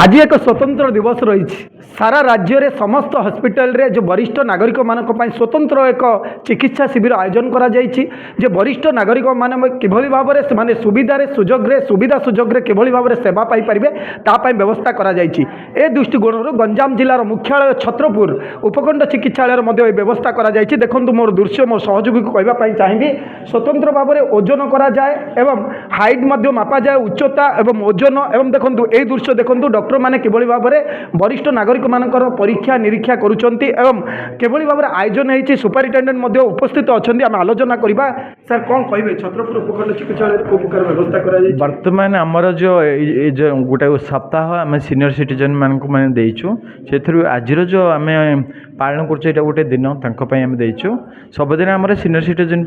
आज एक स्वतंत्र दिवस रही सारा राज्य रे समस्त हॉस्पिटल रे जो वरिष्ठ नागरिक मानक पई स्वतंत्र एक चिकित्सा शिविर आयोजन करा जायछि जे वरिष्ठ नागरिक माने किभली भाव से माने सुविधा सुजोग रे किभली भाव रे सेवा पाई परिबे ता पई व्यवस्था करा जायछि। ए दृष्टिकोण गंजाम जिलार मुख्यालय छत्रपुर उपखंड चिकित्सालय मध्ये व्यवस्था करा जायछि। देखंतु मोर दृश्य मोर सहयोगी को कहबा पई चाहिबी स्वतंत्र भाव रे ओजन करा जाए एवं हाइट मध्ये मापा जाए उच्चता एवं ओजन एवं देखंतु ए दृश्य देखंतु डॉक्टर माने किभली भाव रे वरिष्ठ नागरिक मानकर परीक्षा निरीक्षा करुचंती एवं किभली भाव रे आयोजन हेछि सुपरिटेंडेंट मध्ये उपस्थित अछंती। आम आलोचना करिबा सर कोन कहबे छत्रपुर उपखंड चिकित्सालय को प्रकार व्यवस्था करा जाय। वर्तमान आमर जो गोटे सप्ताह आम सीनियर सिटीजन मानक मैंने देचु से आज जो आम पालन कर गोटे दिन आम देचु सबुदिन आम सीनियर सिटीजन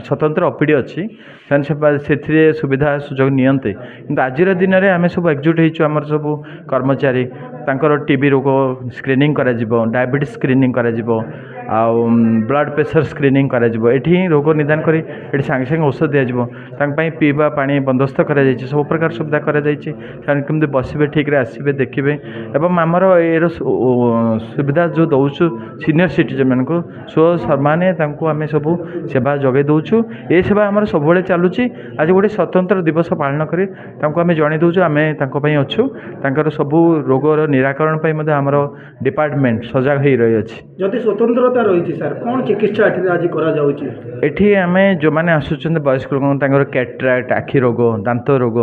स्वतंत्र ओपीडी अच्छी से सुविधा सुजोग नियंते कि आज दिन में आम सब एकजुट होइछु आमर सब कर्मचारी तांकर टीबी रोग स्क्रीनिंग करा जिवो डायबिटीज स्क्रीनिंग करा जिवो आउ ब्लड प्रेशर स्क्रीनिंग करा जिवो एठी रोग निदान करी एठी संगे संगे औषध दिया जिवो तांक पई पीवा पानी बंदोबस्त करा जायछि सब प्रकार सुविधा करा जायछि केमते बसिबे ठीक रे आसीबे देखिबे एवं आमर एरो सुविधा जो दउछु सीनियर सिटीजन मानको सो सम्माने तांको आमे सब सेवा जगै दउछु। ए सेवा आमर सब बेले चालुछि। आज गोटे स्वतंत्र दिवस पालन करी तांको आमे जणै दउछु आमे तांको पई अछु तांकर सब रोगर निराकरण पई मध्ये आमर डिपार्टमेंट सजग होई रही अछि। जदि स्वतंत्रता रही सर कौन चिकित्सा आज करा जाउछि एठी आमे जो माने आसुछन वयस्क लोक तांकर कैटराक्ट आखि रोग दांत रोग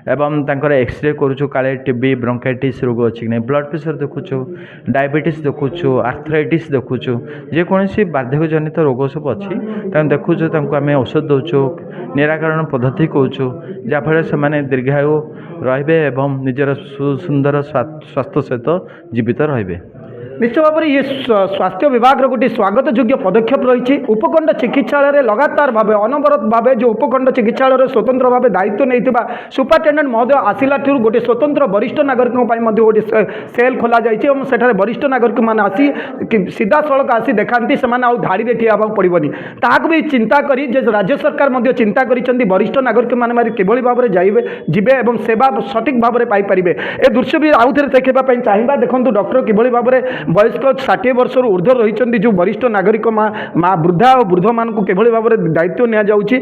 एवं तांकर एक्सरे करूछु काले टीबी ब्रोंकाइटिस रोग अछि कि नै ब्लड प्रेशर देखुछु डायबिटीज देखुछु आर्थराइटिस देखुछु जे कोनसी बार्धक्य जनित रोग सब अछि तां देखुछु तांको आमे औषध दउछु निराकरण पद्धति कहूछु जा फल से माने दीर्घायु रहिबे एवं निजर सुंदर स्वास्थ्य सहित जीवित रहिबे। निश्चित भाव में ये स्वास्थ्य विभाग गोटे स्वागत योग्य पदक्षेप रही उपखंड चिकित्सालय लगातार भाव अनवरत भाव जो उपखंड चिकित्सालय स्वतंत्र भाव दायित्व नहीं सुपरिटेंडेंट महोदय आसला गोटे स्वतंत्र वरिष्ठ नागरिकों गोटे सेल खोल जाए वरिष्ठ नागरिक मैंने आसी सीधा सड़क आसी देखा से धाड़ी ठिया पड़ोनी ताकू भी चिंता करी राज्य सरकार चिंता कर वरिष्ठ नागरिक मैंने किभली भाव में जाइए जीवे और सेवा सठिक भाव में पाइपर ए दृश्य भी आउ थे देखापी चाहिए। देखो डॉक्टर किभली भाव में वयस्क 60 वर्ष ऊर्ध्व रही जो वरिष्ठ नागरिक माँ वृद्धा और वृद्ध मान किभली भाव में दायित्व नियाजाउछि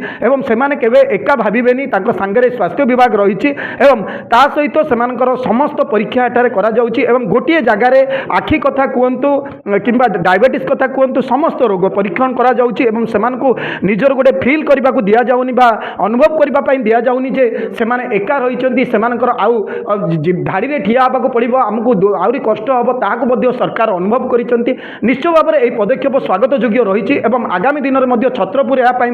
सेमाने केबे एका भाविबेनी तांको सांगरे स्वास्थ्य विभाग रही एवं ता सहित सेमानकर समस्त परीक्षा एठारे करा जाउछि एवं गोटे जगार आखि कथा कहतु किंबा डायबिटीज कथा कहतु समस्त रोग परीक्षण करा जाउछि एवं सेमानकु निजर गोटे फील करबा को दिया जाउनी बा अनुभव करबा पई दिया जाउनी जे सेमाने एका रहिचंती सेमानकर आउ धाड़ी रे ठिया होबाको पड़िबो हमकु आउरी कष्ट हबो ताहाको मध्ये सरकार अनुभव करिसंती। निश्चित भाव में यह पदक्षेप स्वागत योग्य रही आगामी दिन में छत्रपुर यहाँ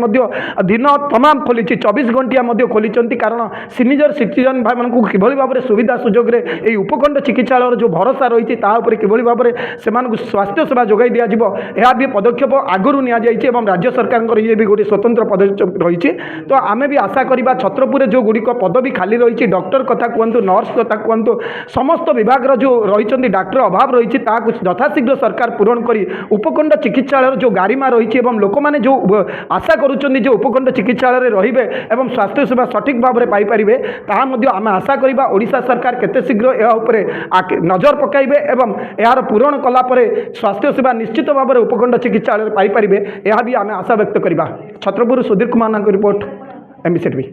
दिन तमाम खोली 24 घंटिया खोली कारण सीनियर सिटीजन भाई मानक किभली भाव में सुविधा सुजोग रे उपखंड चिकित्सालय जो भरोसा रही किभली भाव में से स्वास्थ्य सेवा जोगाई दिज्व यह भी पदक्षेप आगुरी नि राज्य सरकार ये भी गोटे स्वतंत्र पदक्षेप रही। तो आम भी आशा करवा छत्रपुर जो गुड़िक पदवी खाली रही डॉक्टर कथा कहतु नर्स कथा कहतु समस्त विभाग जो रही डाक्टर अभाव रही यथाशीघ्र सरकार पूरण करी उपखंड चिकित्सालय जो गारिमा रही लोक मैंने जो आशा करुँच उपखंड चिकित्सालय रहिबे एवं स्वास्थ्य सेवा सठिक भाव में पाइपर ताहा आम आशा करवा ओडिशा सरकार केते शीघ्र यह नजर पकाइबे एवं यार पूरण कलापर स्वास्थ्य सेवा निश्चित भाव में उपखंड चिकित्सालय पाइपर यह भी आम आशा व्यक्त करवा। Chhatrapur Sudhir Kumar report MBC TV।